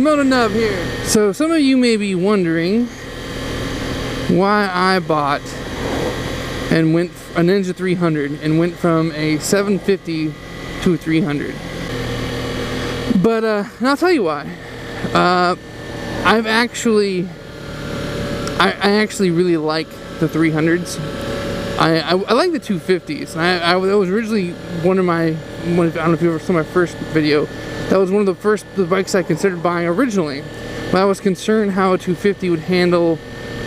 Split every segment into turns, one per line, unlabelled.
Moto Nub here. So some of you may be wondering why I bought and went a Ninja 300 and went from a 750 to a 300. But and I'll tell you why. I actually really like the 300s. I like the 250s. That was originally one of my, I don't know if you ever saw my first video, that was one of the bikes I considered buying originally. But I was concerned how a 250 would handle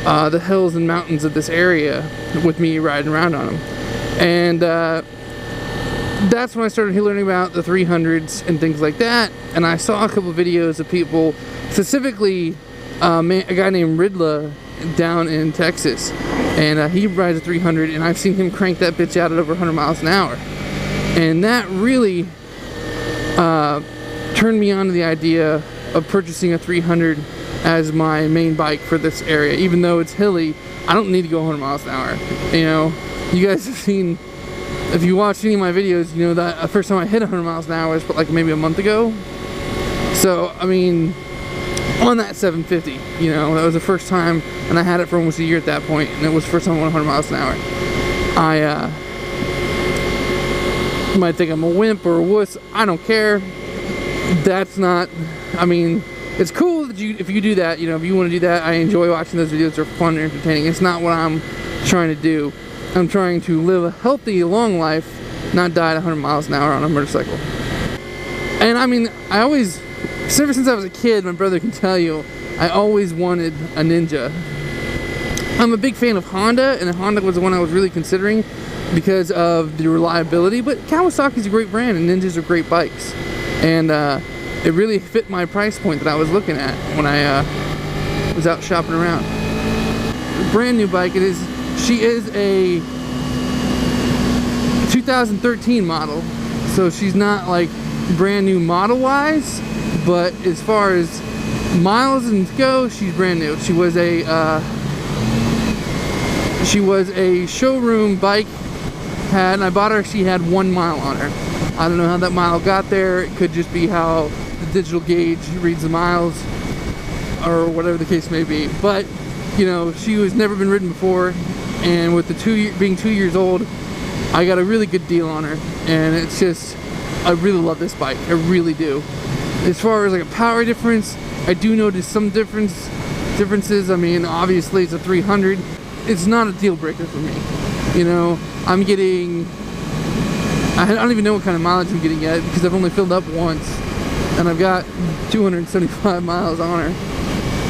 the hills and mountains of this area with me riding around on them. And that's when I started learning about the 300s and things like that. And I saw a couple of videos of people, specifically a guy named Ridla down in Texas. And he rides a 300, and I've seen him crank that bitch out at over 100 miles an hour. And that really turned me on to the idea of purchasing a 300 as my main bike for this area. Even though it's hilly, I don't need to go 100 miles an hour. You know, you guys have seen, if you watch any of my videos, you know that the first time I hit 100 miles an hour was like maybe a month ago. So, I mean, on that 750, you know, that was the first time, and I had it for almost a year at that point, and it was the first time I went 100 miles an hour. You might think I'm a wimp or a wuss. I don't care. That's not, I mean, it's cool that if you do that, you know, if you want to do that, I enjoy watching those videos. They're fun and entertaining. It's not what I'm trying to do. I'm trying to live a healthy, long life, not die at 100 miles an hour on a motorcycle. And I mean, ever since I was a kid, my brother can tell you, I always wanted a Ninja. I'm a big fan of Honda, and Honda was the one I was really considering because of the reliability, but Kawasaki's a great brand, and Ninjas are great bikes. And it really fit my price point that I was looking at when I was out shopping around. A brand new bike, she is a 2013 model, so she's not like brand new model wise, but as far as miles and go, she's brand new. She was a showroom bike, and I bought her, she had 1 mile on her. I don't know how that mile got there. It could just be how the digital gauge reads the miles, or whatever the case may be. But, you know, she was never been ridden before, and with the being 2 years old, I got a really good deal on her. And it's just, I really love this bike. I really do. As far as like a power difference, I do notice some differences. I mean, obviously it's a 300. It's not a deal breaker for me. You know, I'm getting, I don't even know what kind of mileage I'm getting yet because I've only filled up once, and I've got 275 miles on her.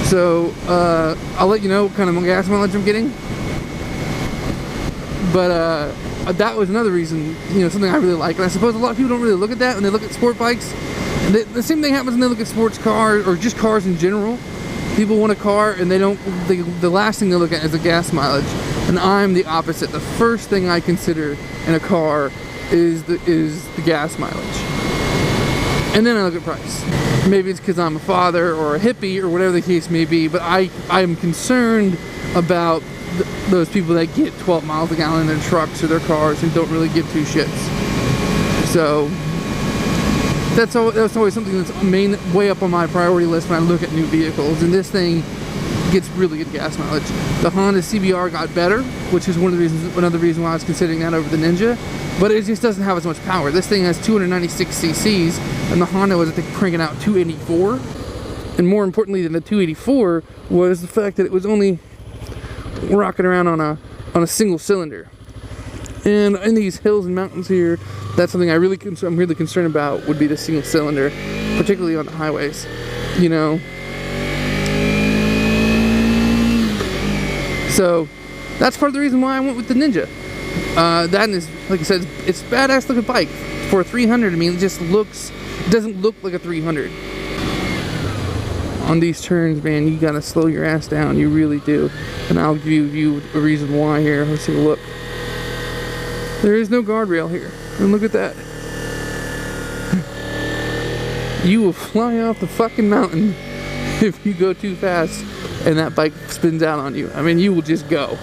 So I'll let you know what kind of gas mileage I'm getting. But that was another reason, you know, something I really like. And I suppose a lot of people don't really look at that when they look at sport bikes. The same thing happens when they look at sports cars or just cars in general. People want a car and the last thing they look at is the gas mileage. And I'm the opposite. The first thing I consider in a car is the gas mileage. And then I look at price. Maybe it's because I'm a father or a hippie or whatever the case may be, but I'm concerned about those people that get 12 miles a gallon in their trucks or their cars and don't really give two shits. So that's always something that's way up on my priority list when I look at new vehicles, and this thing gets really good gas mileage. The Honda CBR got better, which is another reason why I was considering that over the Ninja, but it just doesn't have as much power. This thing has 296 cc's, and the Honda was, I think, cranking out 284. And more importantly than the 284 was the fact that it was only rocking around on a single cylinder. And in these hills and mountains here, that's something I'm really concerned about, would be the single cylinder, particularly on the highways, you know. So that's part of the reason why I went with the Ninja. That is, like I said, it's a badass looking bike for a 300. I mean, it doesn't look like a 300. On these turns, man, you gotta slow your ass down. You really do. And I'll give you a reason why here. Let's take a look. There is no guardrail here. And look at that. You will fly off the fucking mountain if you go too fast and that bike spins out on you. I mean, you will just go.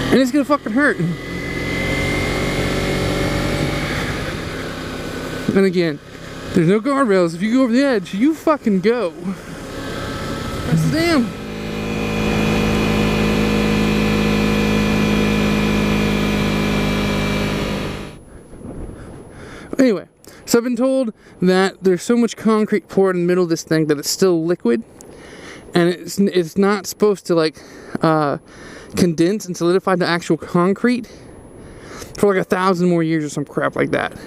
And it's gonna fucking hurt. And again, There's no guardrails. If you go over the edge, you fucking go. That's the damn. Anyway, so I've been told that there's so much concrete poured in the middle of this thing that it's still liquid, and it's not supposed to like condense and solidify to actual concrete for like 1,000 more years or some crap like that.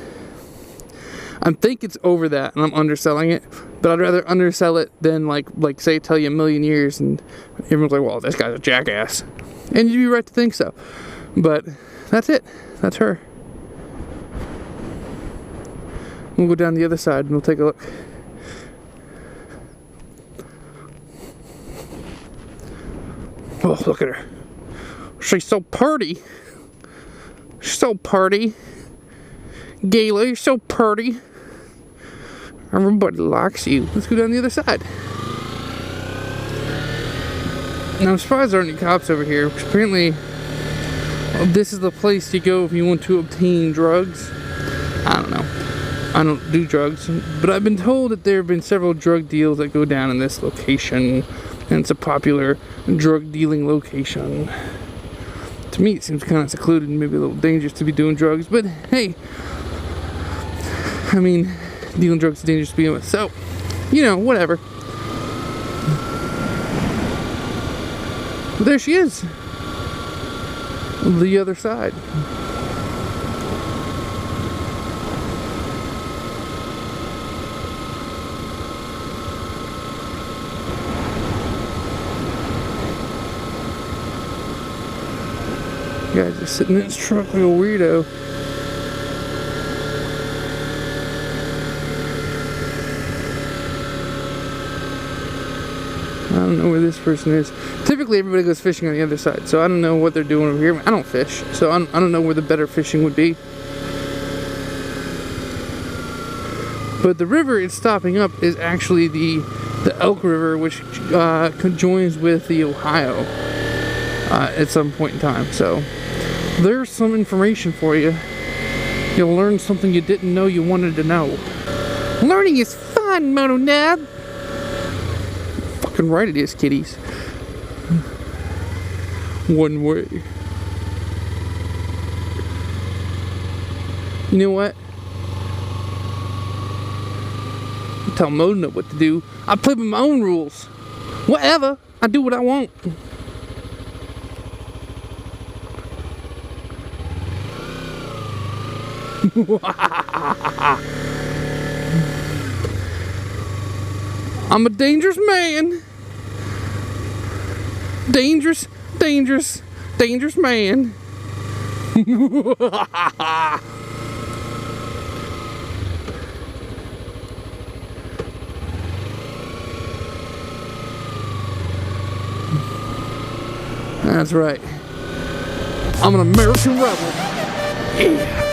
I think it's over that, and I'm underselling it, but I'd rather undersell it than like say tell you 1,000,000 years, and everyone's like, well, this guy's a jackass, and you'd be right to think so. But that's it. That's her. We'll go down the other side and we'll take a look. Oh, look at her. She's so pretty. She's so pretty. Gayla, you're so pretty. Everybody likes you. Let's go down the other side. Now, I'm surprised there aren't any cops over here, because apparently this is the place to go if you want to obtain drugs. I don't know. I don't do drugs, but I've been told that there have been several drug deals that go down in this location, and it's a popular drug dealing location. To me, it seems kind of secluded and maybe a little dangerous to be doing drugs, but hey, I mean, dealing drugs is dangerous to begin with, so, you know, whatever. But there she is. The other side. Guy's just sitting in his truck like a weirdo. I don't know where this person is. Typically everybody goes fishing on the other side, so I don't know what they're doing over here. I don't fish, so I don't know where the better fishing would be. But the river it's stopping up is actually the Elk River, which conjoins with the Ohio at some point in time. So there's some information for you. You'll learn something you didn't know you wanted to know. Learning is fun, Moto Nab. Fucking right it is, kiddies. One way. You know what? I tell Moto what to do. I play by my own rules. Whatever. I do what I want. I'm a dangerous man. Dangerous, dangerous, dangerous man. That's right. I'm an American rebel. Yeah.